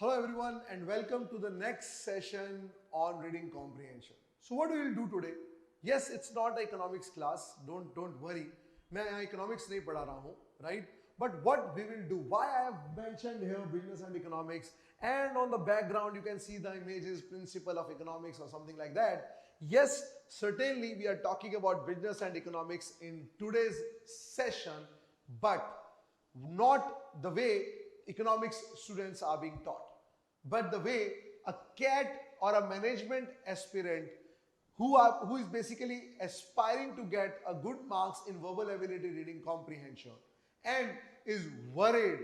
Hello everyone and welcome to the next session on reading comprehension. So what we will do today? Yes, it's not an economics class. Don't worry. मैं यहाँ economics नहीं पढ़ा रहा हूँ, right? But what we will do? Why I have mentioned here business and economics, and on the background you can see the images, principle of economics or something like that. Yes, certainly we are talking about business and economics in today's session, but not the way economics students are being taught, but the way a CAT or a management aspirant who is basically aspiring to get a good marks in verbal ability, reading comprehension, and is worried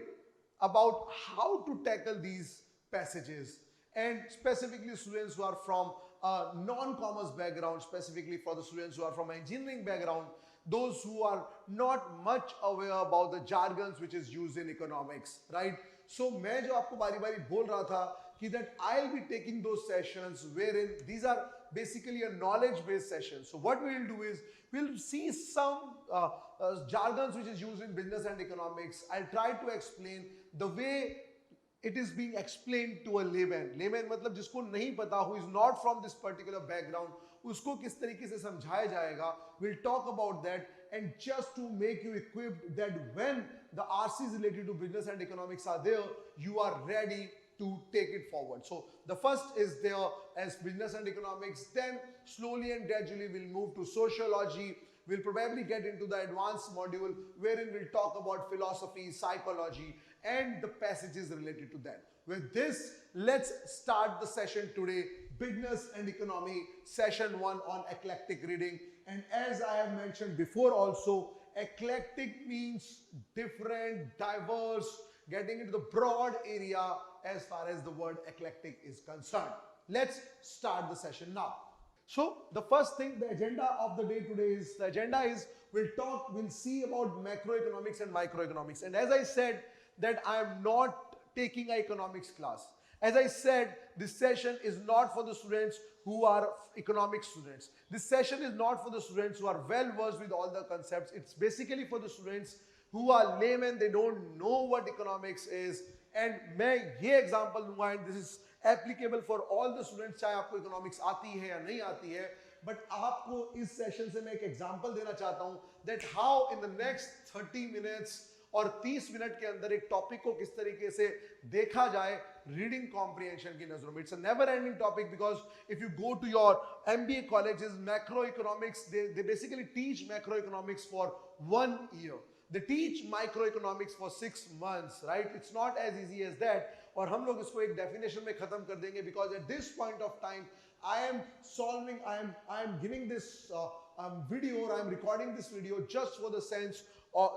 about how to tackle these passages, and specifically students who are from a non-commerce background, specifically for the students who are from engineering background, those who are not much aware about the jargons which is used in economics, right? So मैं जो आपको बारी बारी बोल रहा था कि that I'll be taking those sessions wherein these are basically a knowledge-based session. So what we will do is we'll see some jargons which is used in business and economics. I'll try to explain the way it is being explained to a layman. Layman मतलब जिसको नहीं पता, who is not from this particular background, उसको किस तरीके से समझाया जाएगा. We'll talk about that, and just to make you equipped that when the RCs related to business and economics are there, you are ready to take it forward. So the first is there as business and economics, then slowly and gradually we'll move to sociology. We'll probably get into the advanced module wherein we'll talk about philosophy, psychology, and the passages related to that. With this, let's start the session today, business and economy, session 1 on eclectic reading. And as I have mentioned before also, eclectic means different, diverse, getting into the broad area as far as the word eclectic is concerned. Let's start the session now. So the first thing, the agenda of the day today is, we'll see about macroeconomics and microeconomics. And as I said that I am not taking an economics class. As I said, this session is not for the students who are economics students. This session is not for the students who are well versed with all the concepts. It's basically for the students who are laymen, they don't know what economics is. And मैं ये example दूंगा, and this is applicable for all the students, चाहे आपको economics आती है या नहीं आती है, but आपको इस session से मैं एक example देना चाहता हूँ that how in the next 30 minutes और 30 मिनट के अंदर एक टॉपिक को किस तरीके से देखा जाए रीडिंग कॉम्प्रिहेंशन की नजरों में. It's a never ending topic because if you go to your MBA colleges, macroeconomics, they basically teach macroeconomics for 1 year. They teach microeconomics for 6 months, right? It's not as easy as that. और हम लोग इसको एक definition में खत्म कर देंगे because at this point of time, I am giving this video, or I am recording this video just for the sense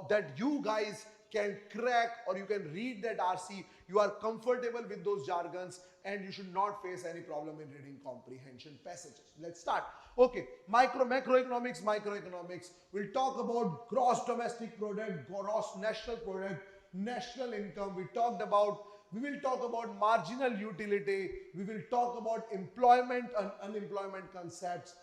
that you guys can crack or you can read that RC. You are comfortable with those jargons and you should not face any problem in reading comprehension passages. Let's start. Okay, macroeconomics, microeconomics. We'll talk about gross domestic product, gross national product, national income. We will talk about marginal utility. We will talk about employment and unemployment concepts.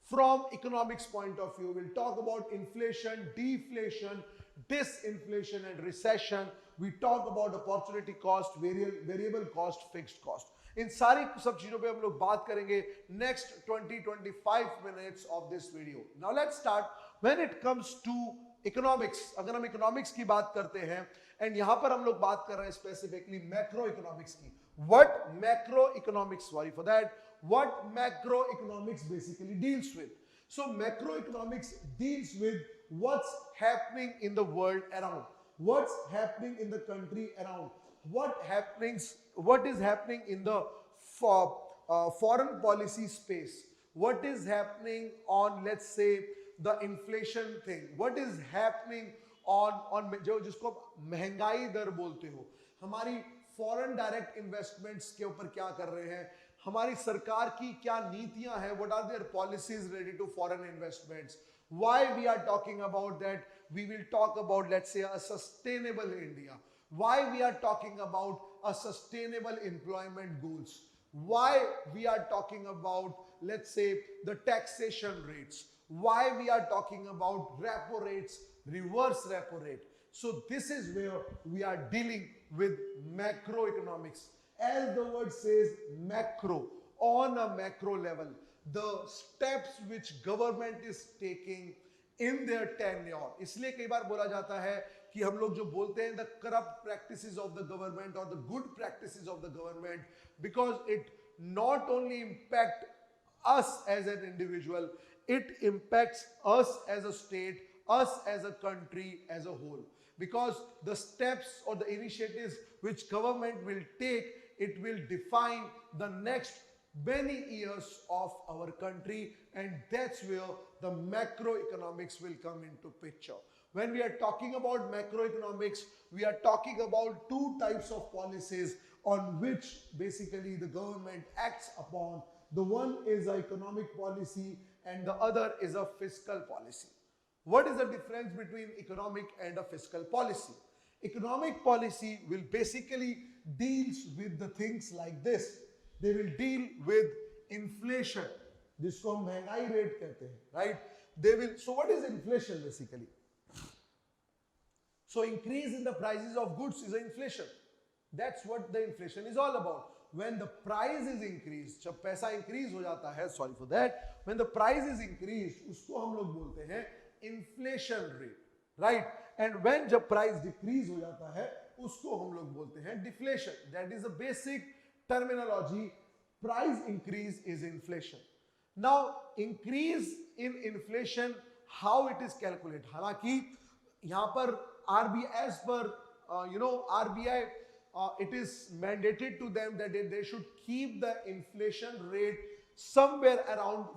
From economics point of view, we'll talk about inflation, deflation, disinflation and recession. We talk about opportunity cost, variable cost, fixed cost. इन सारी सब चीजों पे हम लोग बात करेंगे next 20-25 minutes of this video. Now let's start. When it comes to economics, अगर हम economics की बात करते हैं, and यहाँ पर हम लोग बात कर रहे हैं specifically macroeconomics की. What macroeconomics, sorry for that, what macroeconomics basically deals with. So macroeconomics deals with what's happening in the world around, what's happening in the country around, what is happening in the foreign policy space, what is happening on, let's say, the inflation thing, what is happening on जो जिसको महंगाई दर बोलते हो, हमारी foreign direct investments के ऊपर क्या कर रहे हैं, हमारी सरकार की क्या नीतियां हैं, what are their policies related to foreign investments, why we are talking about that. We will talk about, let's say, a sustainable India, why we are talking about a sustainable employment goals, why we are talking about, let's say, the taxation rates, why we are talking about repo rates, reverse repo rate. So this is where we are dealing with macroeconomics. as the word says, macro, on a macro level, the steps which government is taking in their tenure. इसलिए कई बार बोला जाता है कि हम लोग जो बोलते हैं the corrupt practices of the government or the good practices of the government, because it not only impact us as an individual, it impacts us as a state, us as a country as a whole. Because the steps or the initiatives which government will take, it will define the next many years of our country, and that's where the macroeconomics will come into picture. When we are talking about macroeconomics, we are talking about two types of policies on which basically the government acts upon. The one is an economic policy and the other is a fiscal policy. What is the difference between economic and a fiscal policy? Economic policy will basically deals with the things like this. They will deal with inflation, जिसको हम महंगाई rate कहते हैं, right? They will. So what is inflation basically? So increase in the prices of goods is inflation. That's what the inflation is all about. When the price is increased, जब पैसा increase हो जाता है, sorry for that, when the price is increased, उसको हम लोग बोलते हैं inflation rate, right? And when जब price decrease हो जाता है, उसको हम लोग बोलते हैं deflation. That is a basic terminology. Price increase is inflation. Now, increase in inflation, how it is calculated? हालांकि यहाँ पर RBI, as per RBI, it is mandated to them that they should keep the inflation rate somewhere around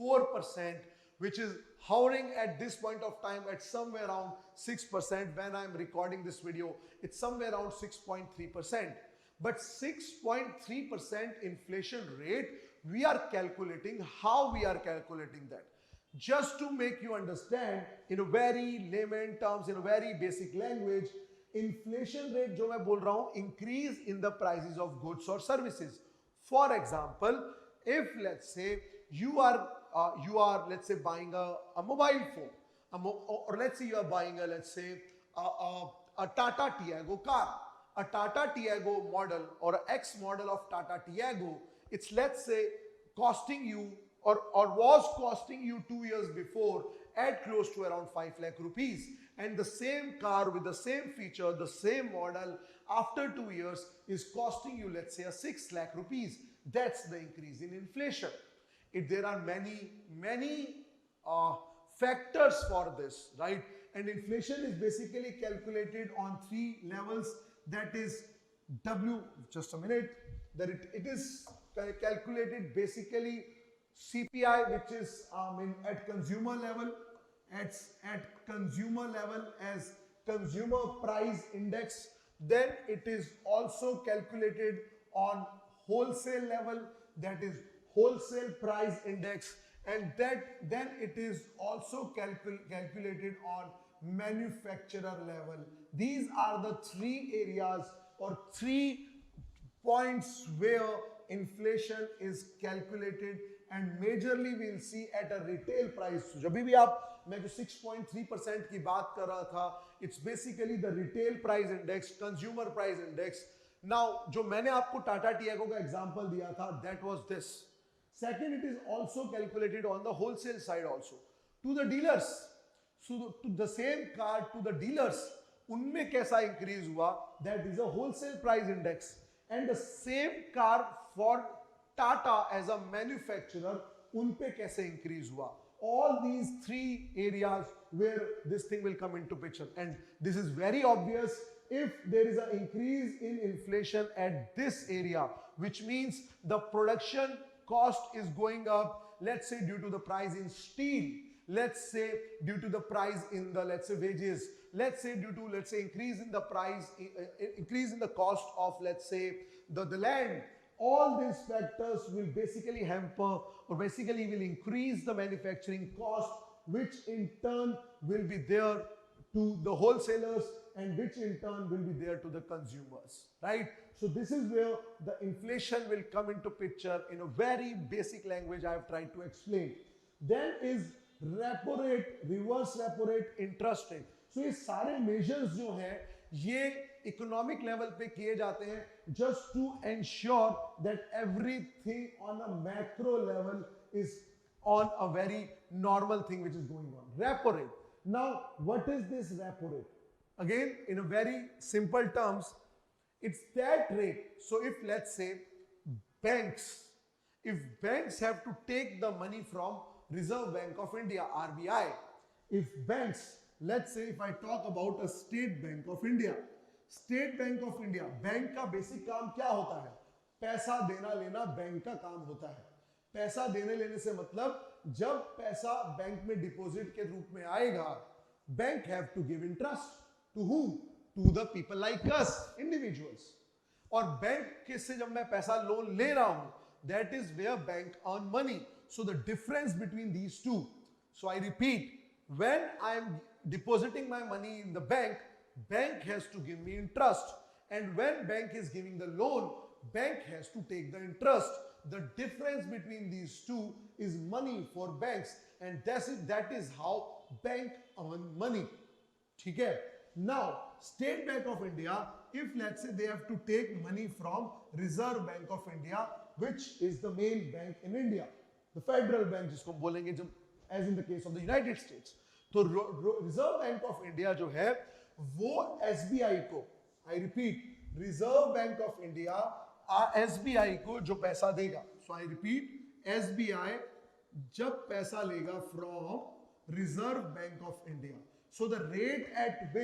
4%, which is hovering at this point of time at somewhere around 6%. When I'm recording this video, it's somewhere around 6.3%. But 6.3% inflation rate, we are calculating. How we are calculating that? Just to make you understand in a very layman terms, in a very basic language, inflation rate जो मैं बोल रहा हूँ, increase in the prices of goods or services. For example, if let's say you are let's say buying a mobile phone, or let's say you are buying a Tata Tiago car, a Tata Tiago model or X model of Tata Tiago, it's let's say costing you or was costing you 2 years before at close to around 5 lakh rupees, and the same car with the same feature, the same model, after 2 years is costing you let's say a 6 lakh rupees. That's the increase in inflation. There are many factors for this, right? And inflation is basically calculated on 3 levels. That is just a minute, that it is calculated basically CPI, which is at consumer level, at consumer level as consumer price index. Then it is also calculated on wholesale level, that is wholesale price index, and then it is also calculated on manufacturer level. These are the 3 areas or 3 points where inflation is calculated, and majorly we'll see at a retail price. जब भी आप मैं जो 6.3% की बात कर रहा था, it's basically the retail price index, consumer price index. Now जो मैंने आपको टाटा टियागो का एग्जांपल दिया था, that was this. Second, it is also calculated on the wholesale side also to the dealers. So to the same car to the dealers, उनमें कैसा increase हुआ, that is a wholesale price index. And the same car for Tata as a manufacturer, उन पे कैसे increase हुआ. All these 3 areas where this thing will come into picture, and this is very obvious. If there is an increase in inflation at this area, which means the production cost is going up, let's say due to the price in steel, let's say due to the price in the let's say wages, let's say due to let's say increase in the price, increase in the cost of let's say the land. All these factors will basically hamper or basically will increase the manufacturing cost, which in turn will be there to the wholesalers and which in turn will be there to the consumers, right? So this is where the inflation will come into picture in a very basic language I have tried to explain. Then is repo rate, reverse repo rate, interest rate. So ये सारे measures जो हैं ये economic level पे किए जाते हैं just to ensure that everything on a macro level is on a very normal thing which is going on. Repo rate. Now, what is this repo rate? Again, in a very simple terms, it's that rate. So if let's say banks, if banks have to take the money from Reserve Bank of India, RBI, if banks, let's say if I talk about a State Bank of India, State Bank of India, bank का basic काम क्या होता है? पैसा देना लेना bank का काम होता है. पैसा देने लेने से मतलब जब पैसा बैंक में डिपॉजिट के रूप में आएगा, bank have to give interest to whom? To the people like us, individuals. और बैंक से जब मैं पैसा लोन ले रहा हूं, that is where bank earn money. So the difference between these two. So I repeat, when I am depositing my money in the bank, bank has to give me interest, and when bank is giving the loan, bank has to take the interest. The difference between these two is money for banks, and that is how bank earn money. ठीक है? Now, State Bank of India, if let's say they have to take money from Reserve Bank of India, which is the main bank in India, the federal bank जिसको बोलेंगे जब as in the case of the United States, तो Reserve Bank of India जो है वो SBI को, I repeat, Reserve Bank of India SBI को जो पैसा देगा, so I repeat, SBI जब पैसा लेगा from Reserve Bank of India, so the rate at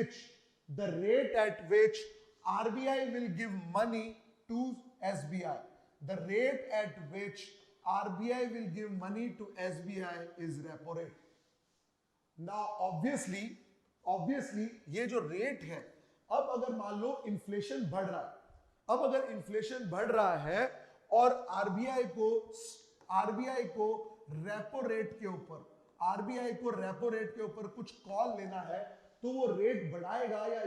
which RBI will give money to SBI, the rate at which RBI will give money to SBI is repo rate. Now obviously ये जो rate है, अब अगर मान लो inflation बढ़ रहा है, अब अगर इन्फ्लेशन बढ़ रहा है और आरबीआई को रेपो रेट के ऊपर कुछ कॉल लेना है, तो वो रेट बढ़ाएगा या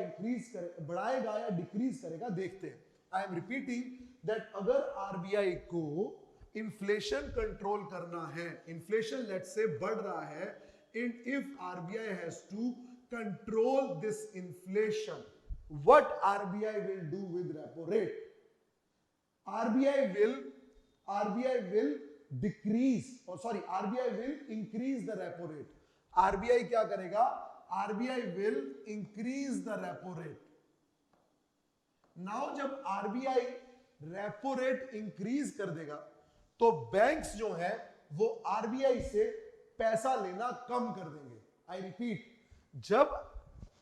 डिक्रीज करेगा, देखते हैं. आई एम रिपीटिंग दैट अगर आरबीआई को इन्फ्लेशन कंट्रोल करना है, इन्फ्लेशन लेट्स से बढ़ रहा है, and if RBI has to control this inflation, what RBI will do with repo rate? RBI will increase the repo rate. RBI क्या करेगा? RBI will increase the repo rate. Now जब RBI repo rate increase कर देगा, तो banks जो है वो RBI से पैसा लेना कम कर देंगे. आई रिपीट, जब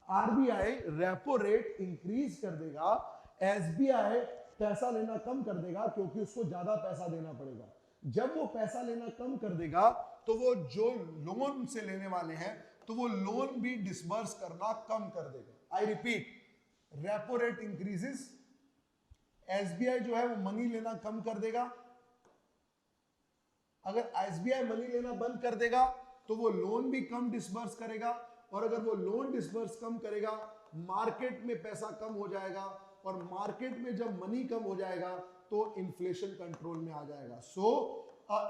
आरबीआई रेपो रेट इंक्रीज कर देगा, एसबीआई पैसा लेना कम कर देगा, क्योंकि उसको ज्यादा पैसा देना पड़ेगा. जब वो पैसा लेना कम कर देगा, तो वो जो लोन से लेने वाले हैं, तो वो लोन भी डिसबर्स करना कम कर देगा. I repeat, repo rate increases, SBI जो है वो मनी लेना कम कर देगा. अगर एसबीआई मनी लेना बंद कर देगा, तो वो लोन भी कम डिसबर्स करेगा, और अगर वो लोन डिसबर्स कम करेगा, मार्केट में पैसा कम हो जाएगा, और मार्केट में जब मनी कम हो जाएगा, तो इन्फ्लेशन कंट्रोल में आ जाएगा. So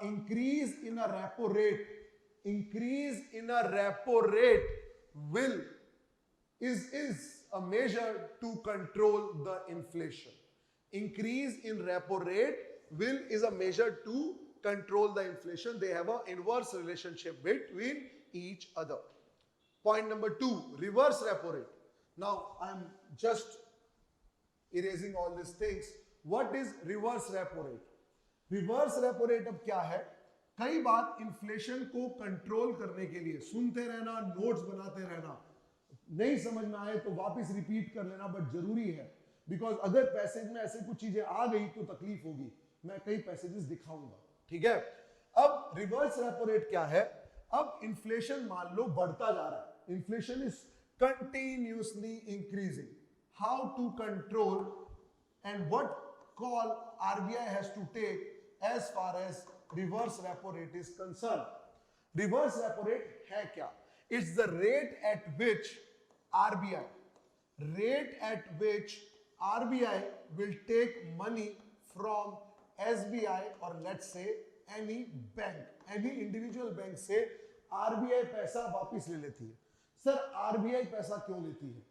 increase in a repo rate will is a measure to control the inflation. Increase in repo rate is a measure to control the inflation. They have an inverse relationship between each other. Point number 2, reverse repo rate. Now I am just erasing all these things. What is reverse repo rate? Reverse repo rate अब क्या है? कई बार inflation को control करने के लिए सुनते रहना, नोट्स बनाते रहना, नहीं समझ में आए तो वापस रिपीट कर लेना, बट जरूरी है, बिकॉज अगर पैसेज में ऐसे कुछ चीजें आ गई तो तकलीफ होगी. मैं कई पैसेजेस दिखाऊंगा. ठीक है? अब रिवर्स रेपो रेट क्या है? अब इन्फ्लेशन मान लो बढ़ता जा रहा है, inflation is continuously increasing. How to control and what call RBI has to take as far as reverse repo rate is concern. Reverse repo rate है क्या? It's the rate at which RBI will take money from SBI or let's say any bank, any individual bank से RBI पैसा वापस ले लेती है. Sir RBI पैसा क्यों लेती है?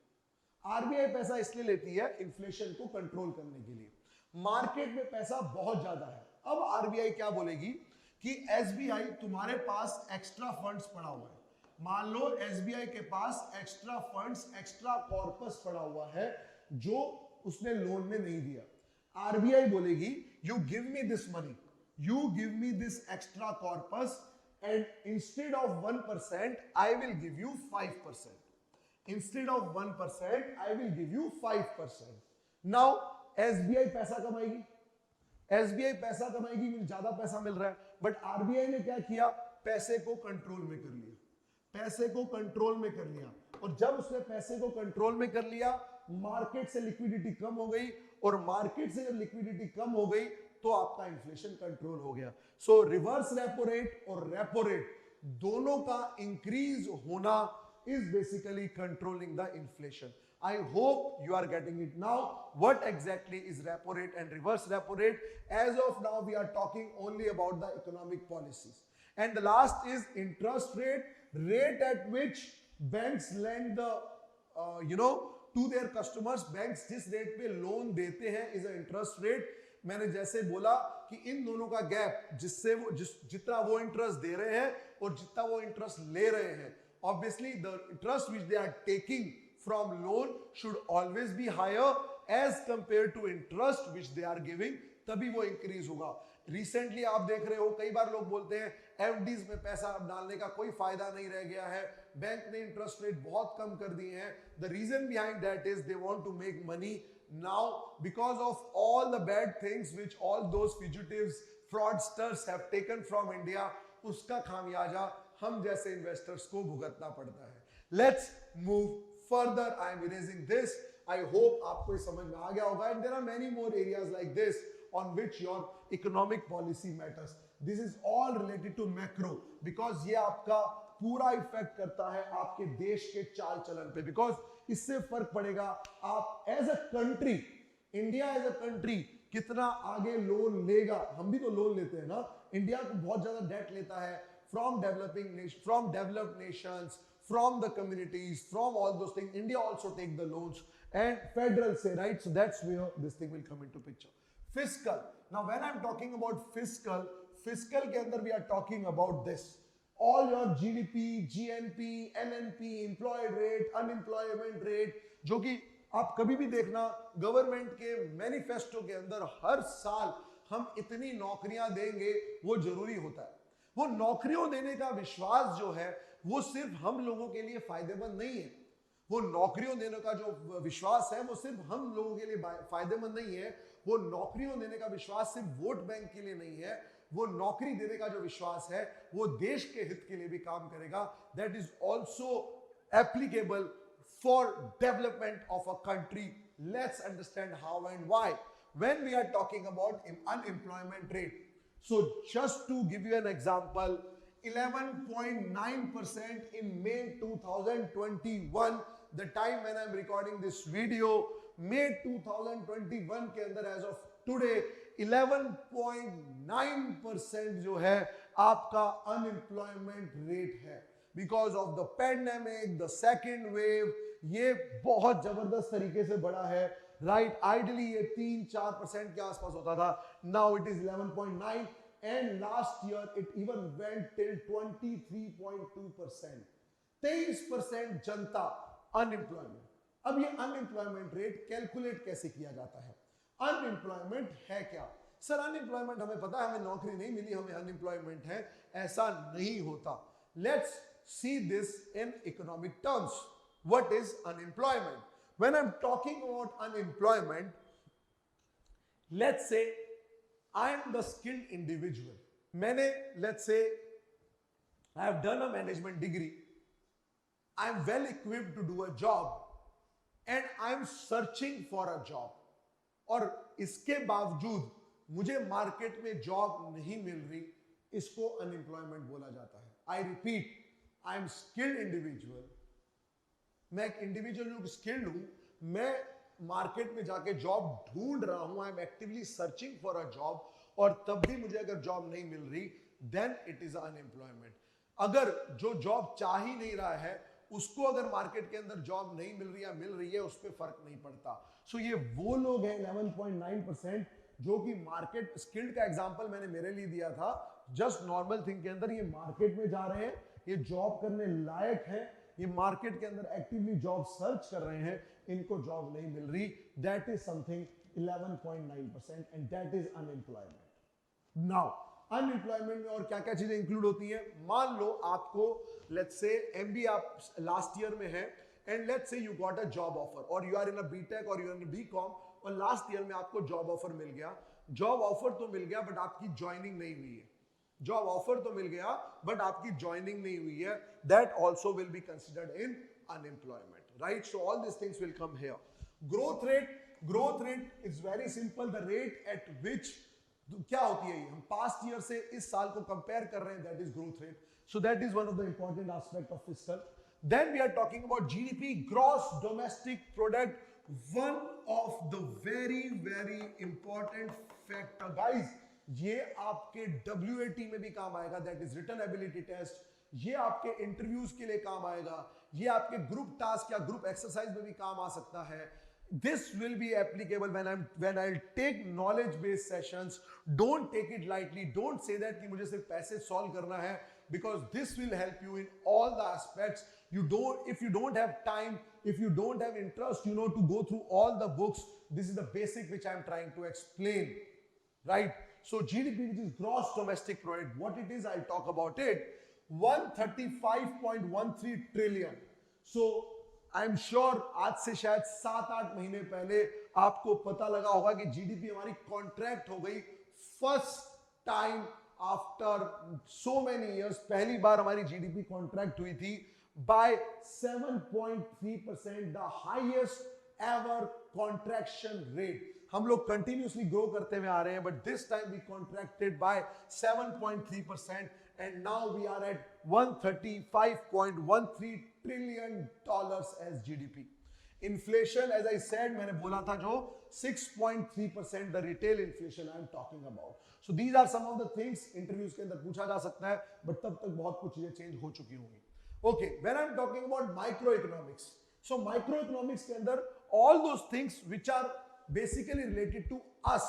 RBI पैसा इसलिए लेती है इन्फ्लेशन को कंट्रोल करने के लिए. मार्केट में पैसा बहुत ज्यादा है। अब आरबीआई क्या बोलेगी कि एसबीआई तुम्हारे पास एक्स्ट्रा फंड्स पड़ा हुआ है, मान लो एसबीआई के पास एक्स्ट्रा फंड्स, एक्स्ट्रा कॉर्पस पड़ा हुआ है जो उसने लोन में नहीं दिया। आरबीआई बोलेगी you give me this money, you give me this extra corpus and instead of 1% I will give you 5%. Instead of 1% I will give you 5%. Now SBI पैसा कमाएगी, SBI पैसा कमाएगी, ज्यादा पैसा मिल रहा है, बट आरबीआई ने क्या किया, पैसे को कंट्रोल में कर लिया, पैसे को कंट्रोल में कर लिया। और जब उसने पैसे को कंट्रोल में कर लिया, मार्केट से लिक्विडिटी कम हो गई, और मार्केट से जब लिक्विडिटी कम हो गई तो आपका इन्फ्लेशन कंट्रोल हो गया। सो रिवर्स रेपो रेट और रेपो रेट दोनों का इंक्रीज होना is basically controlling the inflation. I hope you are getting it now. What exactly is repo rate and reverse repo rate? As of now, we are talking only about the economic policies. And the last is interest rate, rate at which banks lend the, to their customers. Banks जिस rate पे loan देते हैं is a interest rate. मैंने जैसे बोला कि इन दोनों का गैप, जिससे वो जितना वो इंटरेस्ट दे रहे हैं और जितना वो इंटरेस्ट ले रहे हैं, obviously the interest which they are taking from loan should always be higher as compared to interest which they are giving, तभी वो increase होगा। Recently आप देख रहे हो, कई बार लोग बोलते हैं एफडीज में पैसा अब डालने का कोई फायदा नहीं रह गया है, बैंक ने इंटरेस्ट रेट बहुत कम कर दिए हैं। The reason behind that is they want to make money now because of all the bad things which all those fugitives, fraudsters have taken from India, उसका खामियाजा हम जैसे इन्वेस्टर्स को भुगतना पड़ता है। Let's move further, I am erasing this, I hope आपको ये समझ में आ गया होगा। And there are many more areas like this on which your economic policy matters. This is all related to macro, because ये आपका पूरा इफेक्ट करता है आपके देश के चाल चलन पे, बिकॉज इससे फर्क पड़ेगा आप as a country, India as a country कितना आगे लोन लेगा। हम भी तो लोन लेते हैं ना, इंडिया को बहुत ज्यादा डेट लेता है from developed nations, from the communities, from all those things. India also take the loans and federal say, right? So that's where this thing will come into picture. Fiscal. Now when I'm talking about fiscal के अंदर we are talking about this. All your GDP, GNP, NNP, employed rate, unemployment rate, जो कि आप कभी भी देखना government के manifesto के अंदर हर साल हम इतनी नौकरियां देंगे, वो जरूरी होता है। वो नौकरियों देने का विश्वास जो है वो सिर्फ हम लोगों के लिए फायदेमंद नहीं है, वो नौकरियों देने का जो विश्वास है वो सिर्फ हम लोगों के लिए फायदेमंद नहीं है, वो नौकरियों देने का विश्वास सिर्फ वोट बैंक के लिए नहीं है, वो नौकरी देने का जो विश्वास है वो देश के हित के लिए भी काम करेगा। That is also applicable for development of a country. Let's understand how and why when we are talking about unemployment rate. So just to give you an example, 11.9% in May 2021, the time when I'm recording this video, May 2021 के अंदर as of today 11.9% जो है आपका unemployment rate है, because of the pandemic, the second wave, ये बहुत जबरदस्त तरीके से बढ़ा है, राइट। आइडली ये 3-4% के आसपास होता था, now it is 11.9 and last year it even went till 23.2%। 23% Janata unemployment. अब ये अनएम्प्लॉयमेंट रेट कैलकुलेट कैसे किया जाता है? अनएम्प्लॉयमेंट है क्या? सर अनएम्प्लॉयमेंट हमें पता है, हमें नौकरी नहीं मिली, हमें अनएम्प्लॉयमेंट है, ऐसा नहीं होता। Let's see this in economic terms. What is unemployment? When I'm talking about unemployment, let's say I am the skilled individual. let's say I have done a management degree. I am well equipped to do a job and I am searching for a job. और इसके बावजूद मुझे market में job नहीं मिल रही, इसको unemployment बोला जाता है। I repeat, I am skilled individual. मैं एक इंडिविजुअल हूं, स्किल्ड हूं, मैं मार्केट में जाके जॉब ढूंढ रहा हूं, I am actively searching for a job, और तब भी मुझे अगर जॉब नहीं मिल रही, देन इट इज अनएम्प्लॉयमेंट। अगर जो जॉब चाह ही नहीं रहा है उसको अगर मार्केट के अंदर जॉब नहीं मिल रही या मिल रही है, उस पर फर्क नहीं पड़ता। सो ये वो लोग हैं 11.9% जो कि मार्केट स्किल्ड का एग्जांपल मैंने मेरे लिए दिया था, जस्ट नॉर्मल थिंग के अंदर ये मार्केट में जा रहे हैं, ये जॉब करने लायक है, ये मार्केट के अंदर एक्टिवली जॉब सर्च कर रहे हैं, इनको जॉब नहीं मिल रही, that is something 11.9% and that is unemployment. Now unemployment में और क्या क्या चीजें इंक्लूड होती हैं? मान लो आपको लेट्स से एमबीए आप लास्ट ईयर में है and let's say you got a job offer और you are in a BTech और यू आर इन बीकॉम और लास्ट ईयर में आपको जॉब ऑफर मिल गया। जॉब ऑफर तो मिल गया बट आपकी ज्वाइनिंग नहीं हुई है। जॉब ऑफर तो मिल गया बट आपकी ज्वाइनिंग नहीं हुई है, that also will be considered in unemployment, right? So all this things will come here. Growth rate is very simple, the rate at विच क्या होती है, ये हम पास्ट ईयर से इस साल को कंपेयर कर रहे हैं, that is growth rate. So that is one of the important aspect of fiscal. Then we are talking about GDP, gross domestic product, one of the very very important factor guys, ये आपके WAT में भी काम आएगा, that is written ability test, ये आपके interviews के लिए काम आएगा, ये आपके ग्रुप टास्क या ग्रुप एक्सरसाइज में भी काम आ सकता है। This will be applicable when I'll take knowledge based sessions. Don't take it lightly. Don't say that कि मुझे सिर्फ पैसे solve करना है, because this will help you in all the aspects. If you don't have time, if you don't have interest, to go through all the books, this is the basic which I'm trying to explain, right? So GDP, which is gross domestic product, what it is, I'll talk about it. 135.13 trillion. So I am sure आज से शायद 7-8 महीने पहले आपको पता लगा होगा कि जीडीपी हमारी कॉन्ट्रैक्ट हो गई first time after so many years. पहली बार हमारी जीडीपी कॉन्ट्रैक्ट हुई थी by 7.3%, the highest ever contraction rate. हम लोग कंटिन्यूसली ग्रो करते हुए आ रहे हैं, but this time we contracted by 7.3% and now we are at 135.13 trillion dollars as GDP. Inflation, as I said, मैंने बोला था जो 6.3%, the retail inflation I am talking about. So these are some of the things interviews के अंदर पूछा जा सकता है, but तब तक बहुत कुछ चीजें चेंज हो चुकी होंगी। Okay, when I am talking about microeconomics, so microeconomics के अंदर all those things which are basically related to us,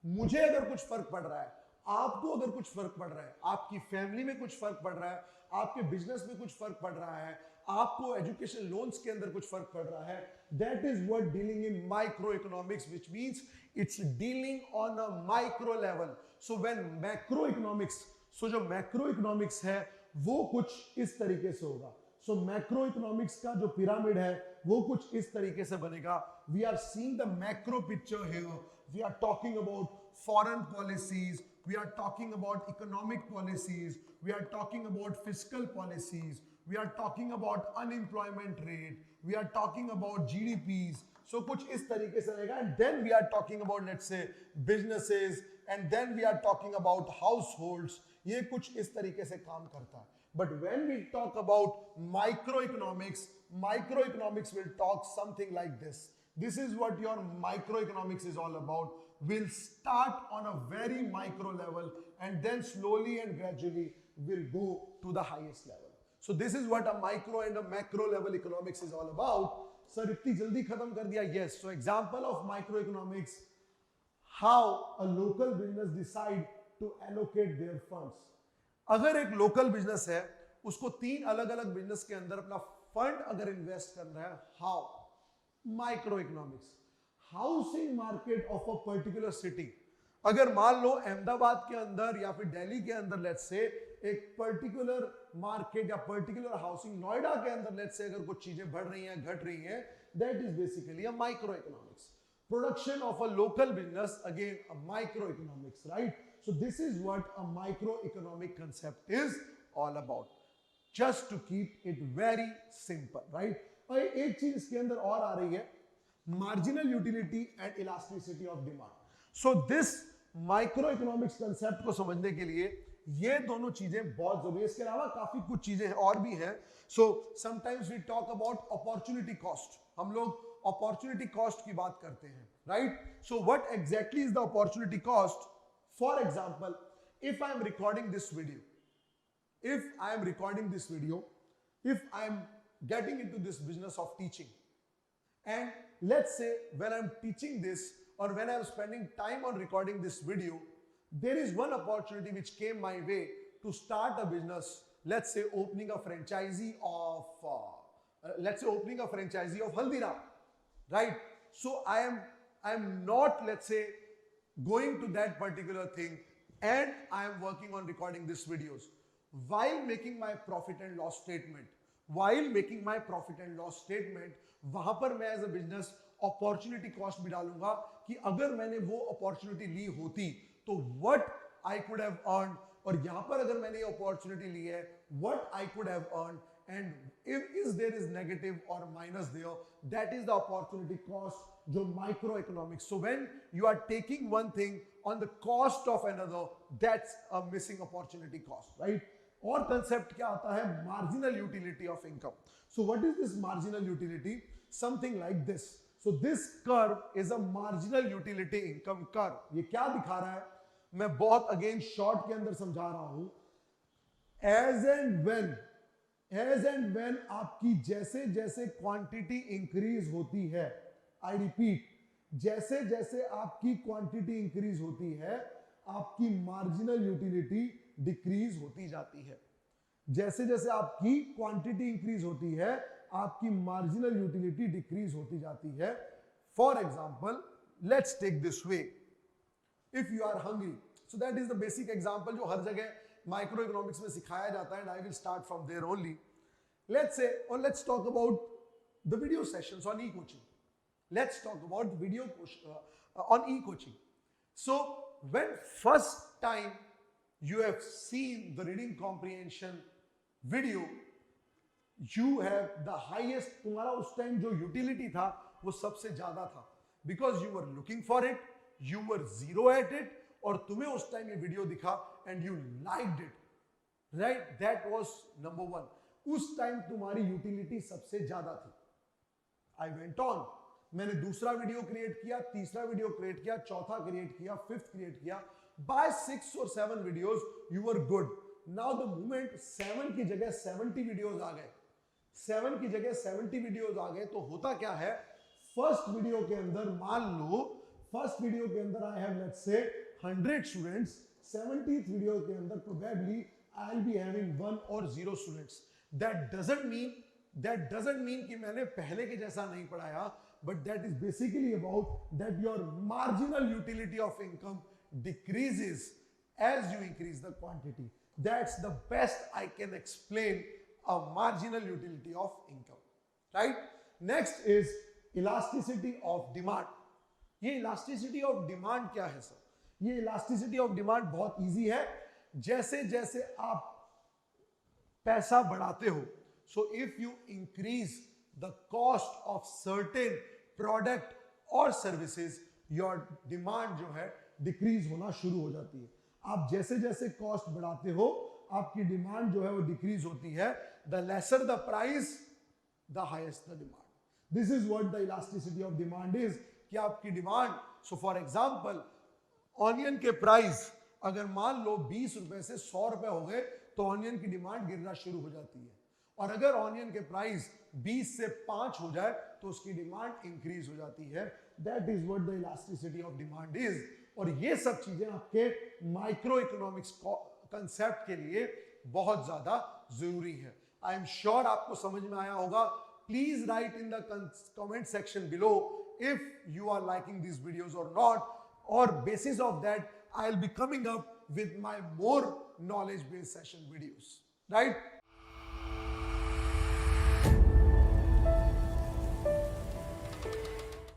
मुझे अगर कुछ फर्क पड़ रहा है, आपको अगर कुछ फर्क पड़ रहा है, आपकी फैमिली में कुछ फर्क पड़ रहा है, आपके बिजनेस में कुछ फर्क पड़ रहा है, आपको एजुकेशन लोन्स के अंदर कुछ फर्क पड़ रहा है, that is what dealing in micro economics, which means it's dealing on a micro level. So when macro economics, so जो मैक्रो इकोनॉमिक्स है वो कुछ इस तरीके से होगा। सो मैक्रो इकोनॉमिक्स का जो पिरामिड है वो कुछ इस तरीके से बनेगा। We are seeing the macro picture here, we are talking about foreign policies, we are talking about economic policies, we are talking about fiscal policies, we are talking about unemployment rate, we are talking about GDPs. So कुछ इस तरीके से रहेगा, and then we are talking about let's say businesses, and then we are talking about households. ये कुछ इस तरीके से काम करता है। But when we talk about microeconomics, microeconomics will talk something like this. This is what your microeconomics is all about. We'll start on a very micro level and then slowly and gradually we'll go to the highest level. So this is what a micro and a macro level economics is all about. Sir, इतनी जल्दी खत्म कर दिया? Yes. So example of microeconomics, how a local business decide to allocate their funds. अगर एक local business है, उसको 3 अलग अलग बिजनेस के अंदर अपना फंड अगर इन्वेस्ट करना है, how? Microeconomics. Housing market of a particular city, अगर मान लो अहमदाबाद के अंदर या फिर दिल्ली के अंदर लेट्स से एक पर्टिकुलर मार्केट या पर्टिकुलर हाउसिंग, नोएडा के अंदर लेट्स से अगर कुछ चीजें बढ़ रही हैं, घट रही हैं, that is basically a microeconomics. Production of a local business, again a microeconomics, right? So this is what a microeconomic concept is all about, just to keep it very simple, right? और एक चीज इसके अंदर और आ रही है, marginal utility and elasticity of demand. So this microeconomics concept को समझने के लिए ये दोनों चीजें बहुत जरूरी है। इसके अलावा काफी कुछ चीजें और भी हैं। So sometimes we talk about opportunity cost. हम लोग opportunity cost की बात करते हैं, right? So what exactly is the opportunity cost? For example, if I am recording this video, if I am getting into this business of teaching, and let's say when I'm teaching this or when I am spending time on recording this video, there is one opportunity which came my way to start a business. Let's say opening a franchisee of Haldiram, right? So I am not, let's say, going to that particular thing, and I am working on recording these videos while making my profit and loss statement. वहां पर मैं as a business opportunity cost भी डालूंगा कि अगर मैंने वो opportunity ली होती तो what I could have earn, और यहां पर अगर मैंने ये अपॉर्चुनिटी ली है what I could have earn, and if there is negative और minus there, that is the opportunity cost, जो micro economics. So when you are taking one thing on the cost of another, that's a missing opportunity cost, right? और concept क्या आता है? Marginal utility of income. So what is this marginal utility? Something like this. So this curve is a marginal utility income curve. ये क्या दिखा रहा है? मैं बहुत अगेन शॉर्ट के अंदर समझा रहा हूं. एज एंड व्हेन आपकी जैसे जैसे क्वांटिटी इंक्रीज होती है, आई रिपीट, जैसे जैसे आपकी क्वांटिटी इंक्रीज होती है, आपकी मार्जिनल यूटिलिटी डिक्रीज होती जाती है. जैसे जैसे आपकी क्वांटिटी इंक्रीज होती है, आपकी मार्जिनल यूटिलिटी डिक्रीज होती जाती है. For example, let's take this way. If you are hungry, so that is the basic example जो हर जगह माइक्रो इकोनॉमिक्स में सिखाया जाता है, and I will start from there only. Let's say, और let's talk about the video sessions on e-coaching. Let's talk about video on e-coaching. So when first time you have seen the reading comprehension video, you have the highest, तुम्हारा उस time जो utility था वो सबसे ज्यादा था, because you were looking for it, you were zero at it, और तुम्हें उस टाइम ये वीडियो दिखा and you liked it, right? That was number one. उस टाइम तुम्हारी यूटिलिटी सबसे ज्यादा थी. I went on, मैंने दूसरा वीडियो क्रिएट किया, तीसरा वीडियो क्रिएट किया, चौथा क्रिएट किया, फिफ्थ क्रिएट किया. By 6 or 7 videos you were good. Now the moment 7 की जगह 70 वीडियोस आ गए, 7 की जगह 70 वीडियोस आ गए, तो होता क्या है? फर्स्ट वीडियो के अंदर, मान लो फर्स्ट वीडियो के अंदर I have let's say 100 students, 70th video के अंदर probably I will be having 1 or 0 students. That doesn't mean कि मैंने पहले के जैसा नहीं पढ़ाया, but that is basically about that your marginal utility of income decreases as you increase the quantity. That's the best I can explain a marginal utility of income, right? Next is elasticity of demand. ये elasticity of demand क्या है sir? ये elasticity of demand बहुत easy है. जैसे जैसे आप पैसा बढ़ाते हो, so if you increase the cost of certain product or services, your demand जो है डिक्रीज होना शुरू हो जाती है. आप जैसे जैसे कॉस्ट बढ़ाते हो, आपकी डिमांड जो है वो डिक्रीज होती है. the lesser the price, the highest the demand. This is what the elasticity of demand is. कि आपकी demand, so for example, onion के प्राइस अगर मान लो 20 रुपए से 100 रुपए हो गए, तो ऑनियन की डिमांड गिरना शुरू हो जाती है. और अगर ऑनियन के प्राइस 20 से 5 हो जाए तो उसकी डिमांड इंक्रीज हो जाती है. That is what the elasticity of demand is. और ये सब चीजें आपके माइक्रो इकोनॉमिक्स कंसेप्ट के लिए बहुत ज्यादा जरूरी है. आई एम श्योर आपको समझ में आया होगा. Please write in the comment section below if you are liking this videos और नॉट, और basis of that I will be coming up with my more knowledge based session videos, right?